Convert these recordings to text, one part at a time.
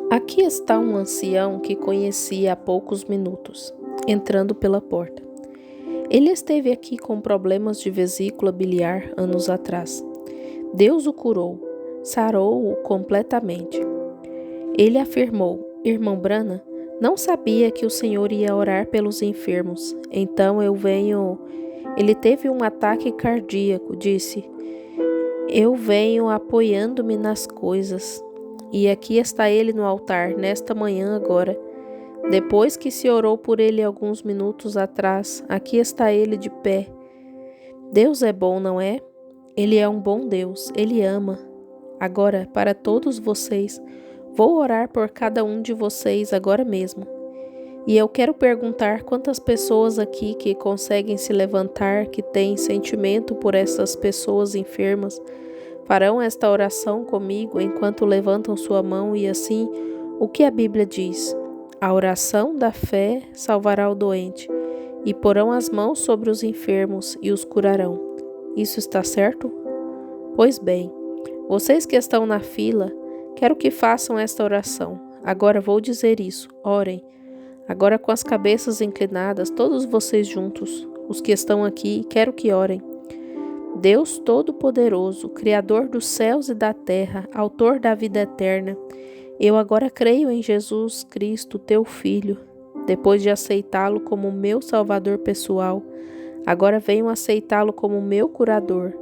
Aqui está um ancião que conheci há poucos minutos, entrando pela porta. Ele esteve aqui com problemas de vesícula biliar anos atrás. Deus o curou, sarou-o completamente. Ele afirmou: Irmão Branham, não sabia que o Senhor ia orar pelos enfermos, então eu venho. Ele teve um ataque cardíaco, disse. Eu venho apoiando-me nas coisas. E aqui está ele no altar, nesta manhã agora. Depois que se orou por ele alguns minutos atrás, aqui está ele de pé. Deus é bom, não é? Ele é um bom Deus, ele ama. Agora, para todos vocês, vou orar por cada um de vocês agora mesmo. E eu quero perguntar quantas pessoas aqui que conseguem se levantar, que têm sentimento por essas pessoas enfermas, farão esta oração comigo enquanto levantam sua mão e assim, o que a Bíblia diz? A oração da fé salvará o doente, e porão as mãos sobre os enfermos e os curarão. Isso está certo? Pois bem, vocês que estão na fila, quero que façam esta oração. Agora vou dizer isso, orem. Agora com as cabeças inclinadas, todos vocês juntos, os que estão aqui, quero que orem. Deus Todo-Poderoso, Criador dos céus e da terra, Autor da vida eterna, eu agora creio em Jesus Cristo, teu Filho. Depois de aceitá-lo como meu Salvador pessoal, agora venho aceitá-lo como meu curador.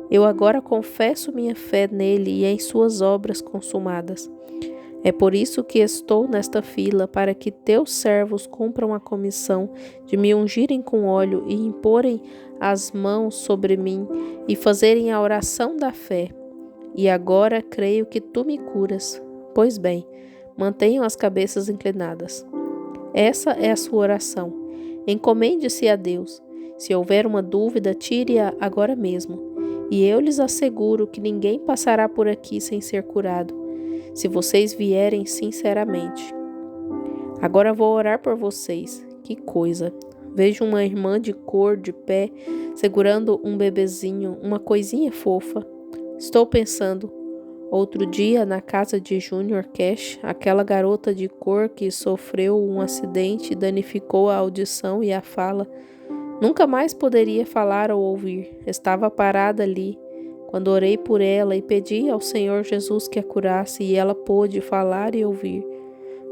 Eu agora confesso minha fé nele e em suas obras consumadas. É por isso que estou nesta fila, para que teus servos cumpram a comissão de me ungirem com óleo e imporem as mãos sobre mim e fazerem a oração da fé. E agora creio que tu me curas. Pois bem, mantenham as cabeças inclinadas. Essa é a sua oração. Encomende-se a Deus. Se houver uma dúvida, tire-a agora mesmo. E eu lhes asseguro que ninguém passará por aqui sem ser curado, se vocês vierem sinceramente. Agora vou orar por vocês. Que coisa! Vejo uma irmã de cor de pé, segurando um bebezinho, uma coisinha fofa. Estou pensando, outro dia na casa de Junior Cash, aquela garota de cor que sofreu um acidente e danificou a audição e a fala. Nunca mais poderia falar ou ouvir. Estava parada ali, quando orei por ela e pedi ao Senhor Jesus que a curasse e ela pôde falar e ouvir.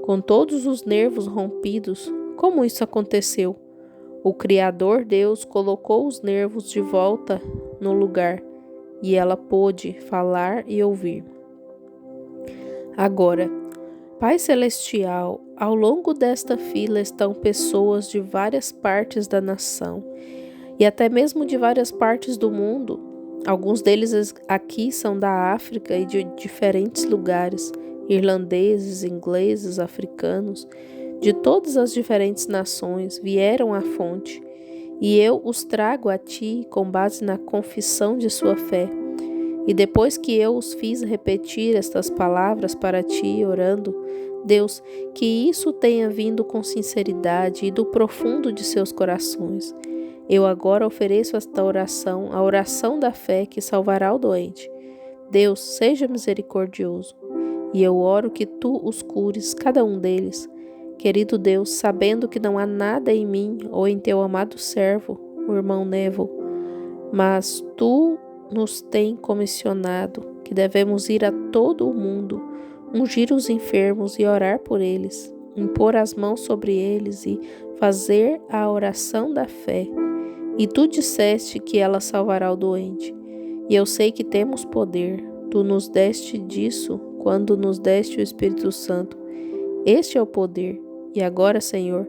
Com todos os nervos rompidos, como isso aconteceu? O Criador Deus colocou os nervos de volta no lugar e ela pôde falar e ouvir. Agora, Pai Celestial, ao longo desta fila estão pessoas de várias partes da nação e até mesmo de várias partes do mundo. Alguns deles aqui são da África e de diferentes lugares, irlandeses, ingleses, africanos, de todas as diferentes nações, vieram à fonte, e eu os trago a ti com base na confissão de sua fé. E depois que eu os fiz repetir estas palavras para ti, orando, Deus, que isso tenha vindo com sinceridade e do profundo de seus corações. Eu agora ofereço esta oração, a oração da fé que salvará o doente. Deus, seja misericordioso. E eu oro que tu os cures, cada um deles. Querido Deus, sabendo que não há nada em mim ou em teu amado servo, o irmão Neville, mas tu nos tem comissionado que devemos ir a todo o mundo, ungir os enfermos e orar por eles, impor as mãos sobre eles e fazer a oração da fé. E tu disseste que ela salvará o doente. E eu sei que temos poder. Tu nos deste disso quando nos deste o Espírito Santo. Este é o poder. E agora, Senhor,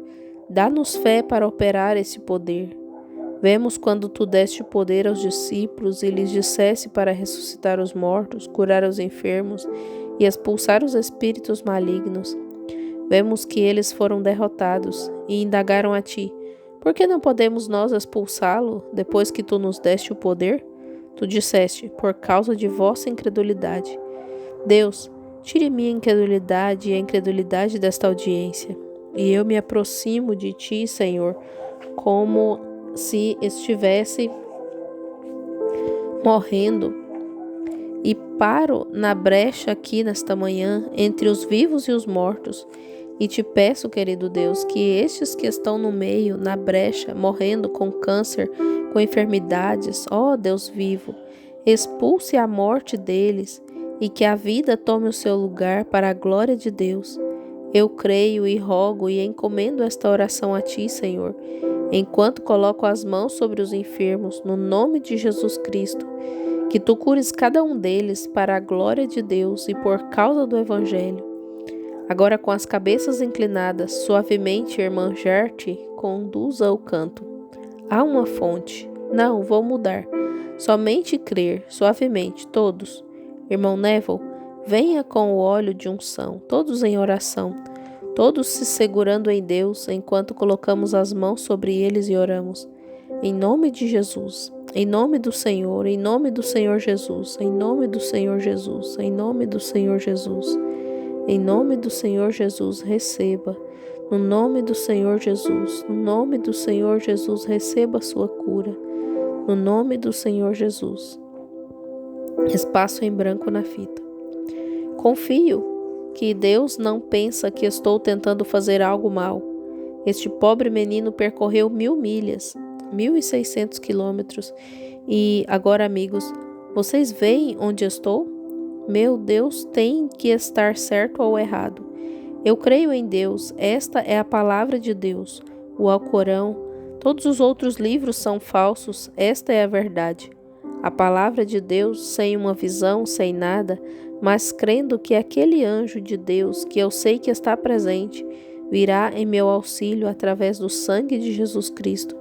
dá-nos fé para operar esse poder. Vemos quando tu deste poder aos discípulos e lhes disseste para ressuscitar os mortos, curar os enfermos e expulsar os espíritos malignos. Vemos que eles foram derrotados e indagaram a ti: por que não podemos nós expulsá-lo depois que tu nos deste o poder? Tu disseste: por causa de vossa incredulidade. Deus, tire minha incredulidade e a incredulidade desta audiência. E eu me aproximo de ti, Senhor, como se estivesse morrendo. e paro na brecha aqui nesta manhã, entre os vivos e os mortos, e te peço, querido Deus, que estes que estão no meio, na brecha, morrendo com câncer, com enfermidades, ó Deus vivo, expulse a morte deles e que a vida tome o seu lugar para a glória de Deus. Eu creio e rogo e encomendo esta oração a Ti, Senhor, enquanto coloco as mãos sobre os enfermos, no nome de Jesus Cristo, que Tu cures cada um deles para a glória de Deus e por causa do Evangelho. Agora, com as cabeças inclinadas, suavemente, irmã Jerte, conduza o canto. Há uma fonte. Não, vou mudar. Somente crer, suavemente, todos. Irmão Neville, venha com o óleo de unção, todos em oração, todos se segurando em Deus, enquanto colocamos as mãos sobre eles e oramos. Em nome de Jesus, em nome do Senhor, em nome do Senhor Jesus, em nome do Senhor Jesus, em nome do Senhor Jesus. Em nome do Senhor Jesus, receba. No nome do Senhor Jesus, no nome do Senhor Jesus, receba a sua cura. No nome do Senhor Jesus. Espaço em branco na fita. Confio que Deus não pensa que estou tentando fazer algo mal. Este pobre menino percorreu 1000 milhas, 1.600 quilômetros. E agora, amigos, vocês veem onde estou? Meu Deus tem que estar certo ou errado. Eu creio em Deus, esta é a palavra de Deus. O Alcorão, todos os outros livros são falsos, esta é a verdade. A palavra de Deus, sem uma visão, sem nada, mas crendo que aquele anjo de Deus, que eu sei que está presente, virá em meu auxílio através do sangue de Jesus Cristo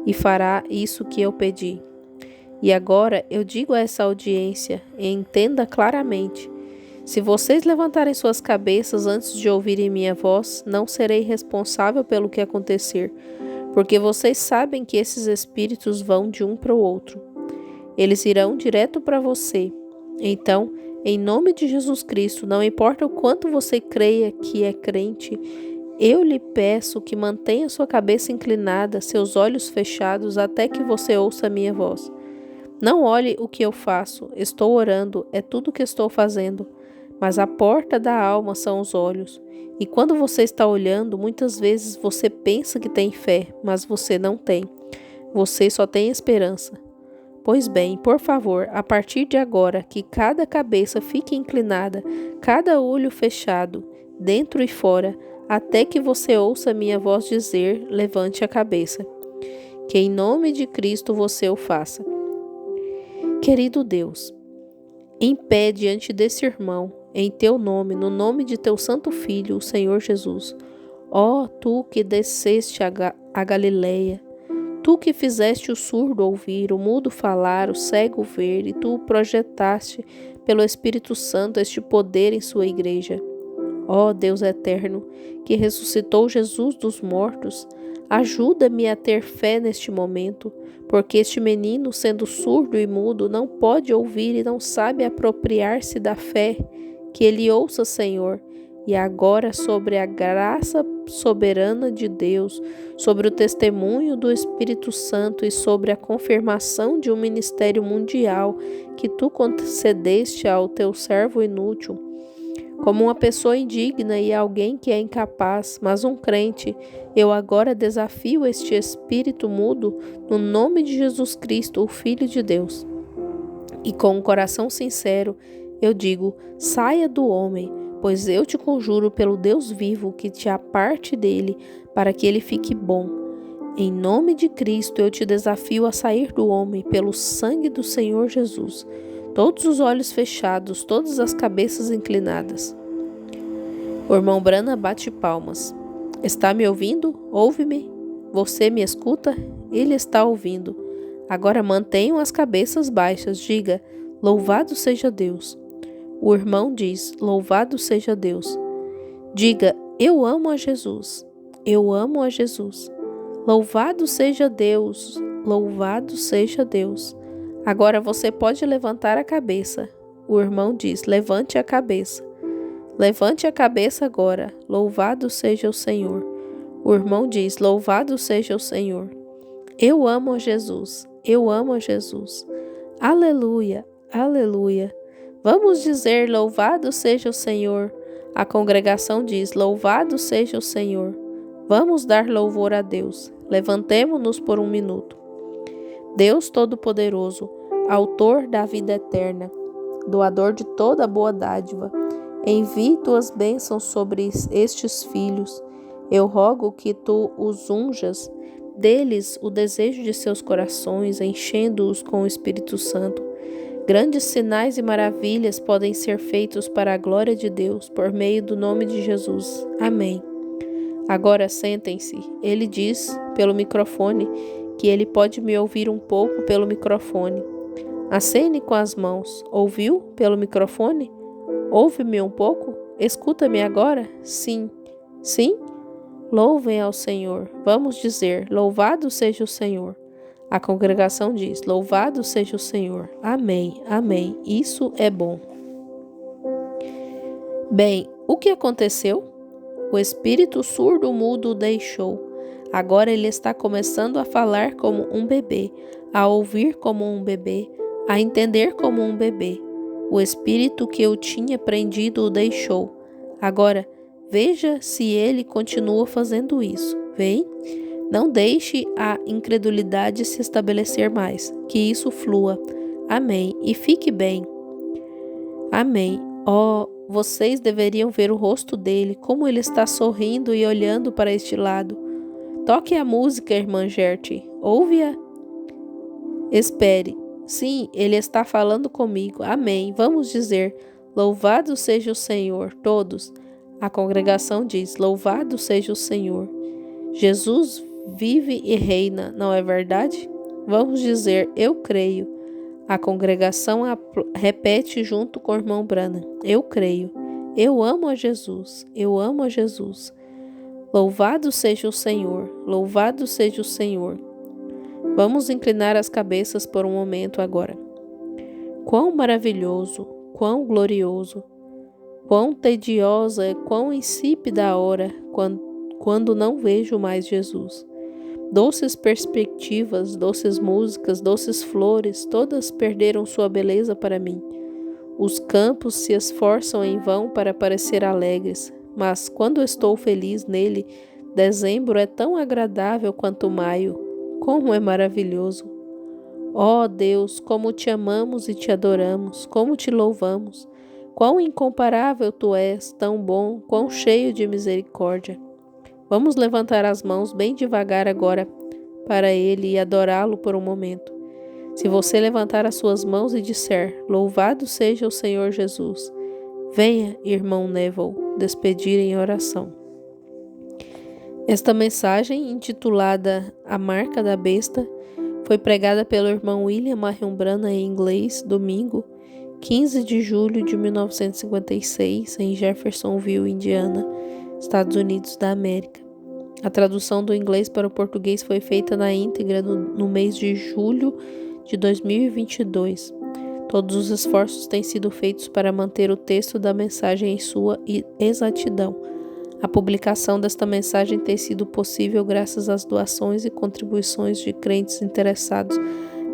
e fará isso que eu pedi. E agora eu digo a essa audiência, e entenda claramente, se vocês levantarem suas cabeças antes de ouvirem minha voz, não serei responsável pelo que acontecer, porque vocês sabem que esses espíritos vão de um para o outro. Eles irão direto para você. Então, em nome de Jesus Cristo, não importa o quanto você creia que é crente, eu lhe peço que mantenha sua cabeça inclinada, seus olhos fechados, até que você ouça a minha voz. Não olhe o que eu faço, estou orando, é tudo o que estou fazendo. Mas a porta da alma são os olhos. E quando você está olhando, muitas vezes você pensa que tem fé, mas você não tem. Você só tem esperança. Pois bem, por favor, a partir de agora, que cada cabeça fique inclinada, cada olho fechado, dentro e fora, até que você ouça minha voz dizer, levante a cabeça. Que em nome de Cristo você o faça. Querido Deus, em pé diante desse irmão, em teu nome, no nome de teu santo Filho, o Senhor Jesus, ó tu que desceste a Galileia, tu que fizeste o surdo ouvir, o mudo falar, o cego ver, e tu projetaste pelo Espírito Santo este poder em sua igreja. Ó Deus eterno, que ressuscitou Jesus dos mortos, ajuda-me a ter fé neste momento, porque este menino, sendo surdo e mudo, não pode ouvir e não sabe apropriar-se da fé. Que ele ouça, Senhor, e agora sobre a graça soberana de Deus, sobre o testemunho do Espírito Santo e sobre a confirmação de um ministério mundial que tu concedeste ao teu servo inútil, como uma pessoa indigna e alguém que é incapaz, mas um crente, eu agora desafio este espírito mudo no nome de Jesus Cristo, o Filho de Deus. E com um coração sincero, eu digo, saia do homem, pois eu te conjuro pelo Deus vivo que te aparte dele, para que ele fique bom. Em nome de Cristo, eu te desafio a sair do homem pelo sangue do Senhor Jesus. Todos os olhos fechados, todas as cabeças inclinadas. O irmão Brana bate palmas. Está me ouvindo? Ouve-me? Você me escuta? Ele está ouvindo. Agora mantenham as cabeças baixas. Diga, louvado seja Deus. O irmão diz, louvado seja Deus. Diga, eu amo a Jesus. Eu amo a Jesus. Louvado seja Deus. Louvado seja Deus. Agora você pode levantar a cabeça. O irmão diz, levante a cabeça. Levante a cabeça agora. Louvado seja o Senhor. O irmão diz, louvado seja o Senhor. Eu amo a Jesus. Eu amo a Jesus. Aleluia, aleluia. Vamos dizer: louvado seja o Senhor. A congregação diz: louvado seja o Senhor. Vamos dar louvor a Deus. Levantemo-nos por um minuto. Deus Todo-Poderoso, autor da vida eterna, doador de toda boa dádiva, envie tuas bênçãos sobre estes filhos. Eu rogo que tu os unjas, deles o desejo de seus corações, enchendo-os com o Espírito Santo. Grandes sinais e maravilhas podem ser feitos para a glória de Deus, por meio do nome de Jesus. Amém. Agora sentem-se. Ele diz pelo microfone que ele pode me ouvir um pouco pelo microfone. Acene com as mãos. Ouviu pelo microfone? Ouve-me um pouco? Escuta-me agora? Sim. Sim? Louvem ao Senhor. Vamos dizer: louvado seja o Senhor. A congregação diz: louvado seja o Senhor. Amém, amém. Isso é bom. Bem, o que aconteceu? O espírito surdo-mudo o deixou. Agora ele está começando a falar como um bebê, a ouvir como um bebê, a entender como um bebê. O espírito que eu tinha prendido o deixou. Agora, veja se ele continua fazendo isso. Vem? Não deixe a incredulidade se estabelecer mais. Que isso flua. Amém. E fique bem. Amém. Oh, vocês deveriam ver o rosto dele, como ele está sorrindo e olhando para este lado. Toque a música, irmã Gertie. Ouve-a. Espere. Sim, ele está falando comigo. Amém. Vamos dizer: louvado seja o Senhor. Todos. A congregação diz: louvado seja o Senhor. Jesus vive e reina, não é verdade? Vamos dizer: eu creio. A congregação repete junto com o irmão Branham: eu creio. Eu amo a Jesus. Eu amo a Jesus. Louvado seja o Senhor. Louvado seja o Senhor. Vamos inclinar as cabeças por um momento agora. Quão maravilhoso, quão glorioso, quão tediosa e quão insípida a hora quando não vejo mais Jesus. Doces perspectivas, doces músicas, doces flores, todas perderam sua beleza para mim. Os campos se esforçam em vão para parecer alegres, mas quando estou feliz nele, dezembro é tão agradável quanto maio. Como é maravilhoso! Ó Deus, como te amamos e te adoramos, como te louvamos! Quão incomparável tu és, tão bom, quão cheio de misericórdia! Vamos levantar as mãos bem devagar agora para ele e adorá-lo por um momento. Se você levantar as suas mãos e disser: louvado seja o Senhor Jesus, venha, irmão Neville, despedir em oração. Esta mensagem, intitulada A Marca da Besta, foi pregada pelo irmão William Marion Branham em inglês, domingo, 15 de julho de 1956, em Jeffersonville, Indiana, Estados Unidos da América. A tradução do inglês para o português foi feita na íntegra no mês de julho de 2022. Todos os esforços têm sido feitos para manter o texto da mensagem em sua exatidão. A publicação desta mensagem tem sido possível graças às doações e contribuições de crentes interessados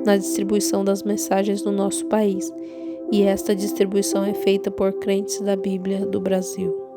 na distribuição das mensagens no nosso país. E esta distribuição é feita por crentes da Bíblia do Brasil.